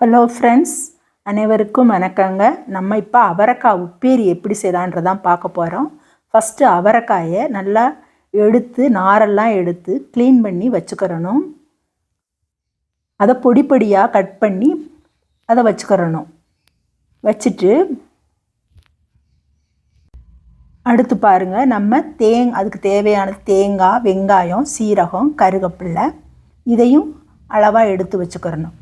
Hello friends, அனைவருக்கும் வணக்கங்க. நம்ம இப்போ அவரைக்காய் உப்பேரி எப்படி செய்யலான்றதான் பார்க்க போகிறோம். ஃபஸ்ட்டு அவரைக்காயை நல்லா எடுத்து நாரெல்லாம் எடுத்து க்ளீன் பண்ணி வச்சுக்கிறணும். அதை பொடி பொடியாக கட் பண்ணி அதை வச்சுக்கிறணும். வச்சுட்டு அடுத்து பாருங்கள், நம்ம அதுக்கு தேவையான தேங்காய், வெங்காயம், சீரகம், கருவேப்பிலை இதையும் அளவாக எடுத்து வச்சுக்கிறணும்.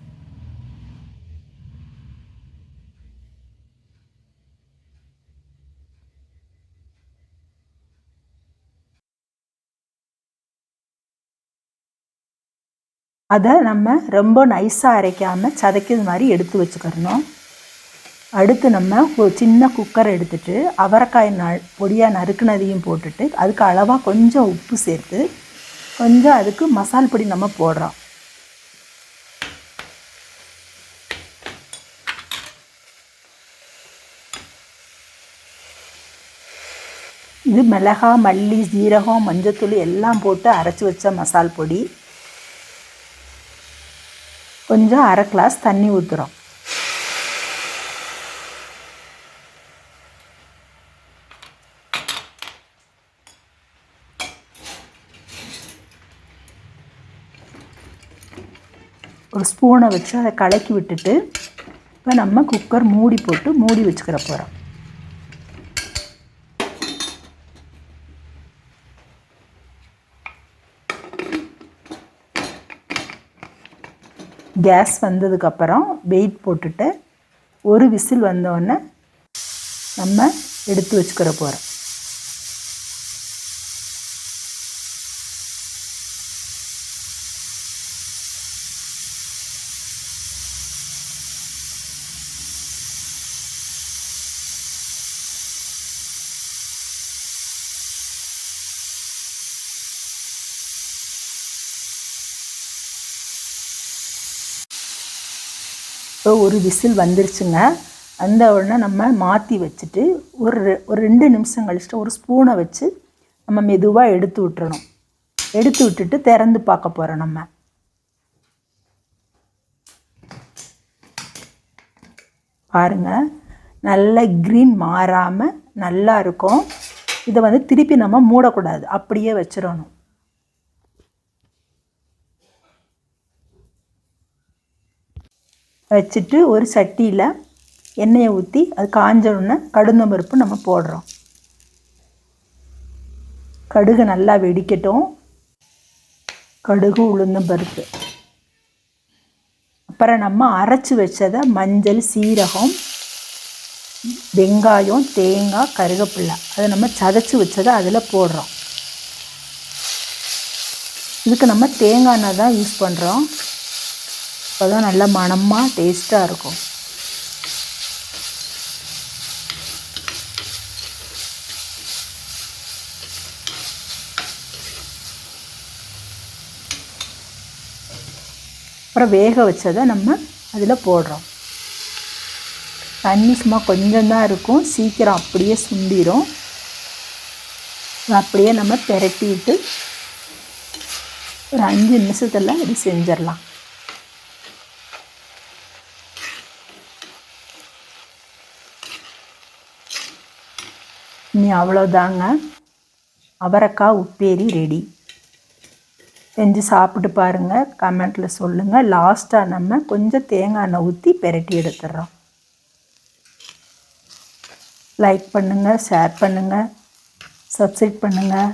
அதை நம்ம ரொம்ப நைஸாக அரைக்காமல் சதைக்கிறது மாதிரி எடுத்து வச்சுக்கிறணும். அடுத்து நம்ம ஒரு சின்ன குக்கர் எடுத்துகிட்டு அவரைக்காய் பொடியாக நறுக்குனதையும் போட்டுட்டு அதுக்கு அளவாக கொஞ்சம் உப்பு சேர்த்து கொஞ்சம் அதுக்கு மசால் பொடி நம்ம போடுறோம். இது மிளகாய், மல்லி, ஜீரகம், மஞ்சத்தூள் எல்லாம் போட்டு அரைச்சி வச்ச மசால் பொடி. கொஞ்சம் அரை கிளாஸ் தண்ணி ஊற்றுறோம். ஒரு ஸ்பூனை வச்சு அதை கலக்கி விட்டுட்டு இப்போ நம்ம குக்கர் மூடி போட்டு மூடி வச்சுக்கிற போகிறோம். கேஸ் வந்ததுக்கப்புறம் வெயிட் போட்டுட்டு ஒரு விசில் வந்தோடனே நம்ம எடுத்து வச்சுக்கிற போகிறோம். இப்போ ஒரு விசில் வந்துருச்சுங்க. அந்த உடனே நம்ம மாற்றி வச்சுட்டு ஒரு 2 நிமிஷம் கழிச்சுட்டு ஒரு ஸ்பூனை வச்சு நம்ம மெதுவாக எடுத்து விட்டுறணும். எடுத்து விட்டுட்டு திறந்து பார்க்க போகிறோம். நம்ம பாருங்கள், நல்ல க்ரீன் மாறாமல் நல்லா இருக்கும். இதை திருப்பி நம்ம மூடக்கூடாது, அப்படியே வச்சிடணும். வச்சுட்டு ஒரு சட்டியில் எண்ணெயை ஊற்றி அது காஞ்சோடனே கடுந்தம் பருப்பு நம்ம போடுறோம். கடுகு நல்லா வெடிக்கட்டும். கடுகு, உளுந்தம் பருப்பு, அப்புறம் நம்ம அரைச்சி வச்சதை மஞ்சள், சீரகம், வெங்காயம், தேங்காய், கருவேப்பிலை அதை நம்ம சதைச்சி வச்சதை அதில் போடுறோம். இதுக்கு நம்ம தேங்காய் எண்ணெய் தான் யூஸ் பண்ணுறோம். அப்போ தான் நல்ல மணமாக டேஸ்ட்டாக இருக்கும். அப்புறம் வேக வச்சதை நம்ம அதில் போடுறோம். தண்ணி சும்மா கொஞ்சம் தான் இருக்கும், சீக்கிரம் அப்படியே சுண்டிடும். அப்படியே நம்ம பெரட்டிட்டு ஒரு 5 நிமிஷத்தில் இது செஞ்சிடலாம். இனி அவ்வளோதாங்க, அவரைக்காய் உப்பேரி ரெடி. செஞ்சு சாப்பிட்டு பாருங்கள், கமெண்ட்டில் சொல்லுங்கள். லாஸ்ட்டாக நம்ம கொஞ்சம் தேங்காய் எண்ணெய் ஊற்றி பெரட்டி எடுத்துடுறோம். லைக் பண்ணுங்கள், ஷேர் பண்ணுங்கள், சப்ஸ்கிரைப் பண்ணுங்கள்.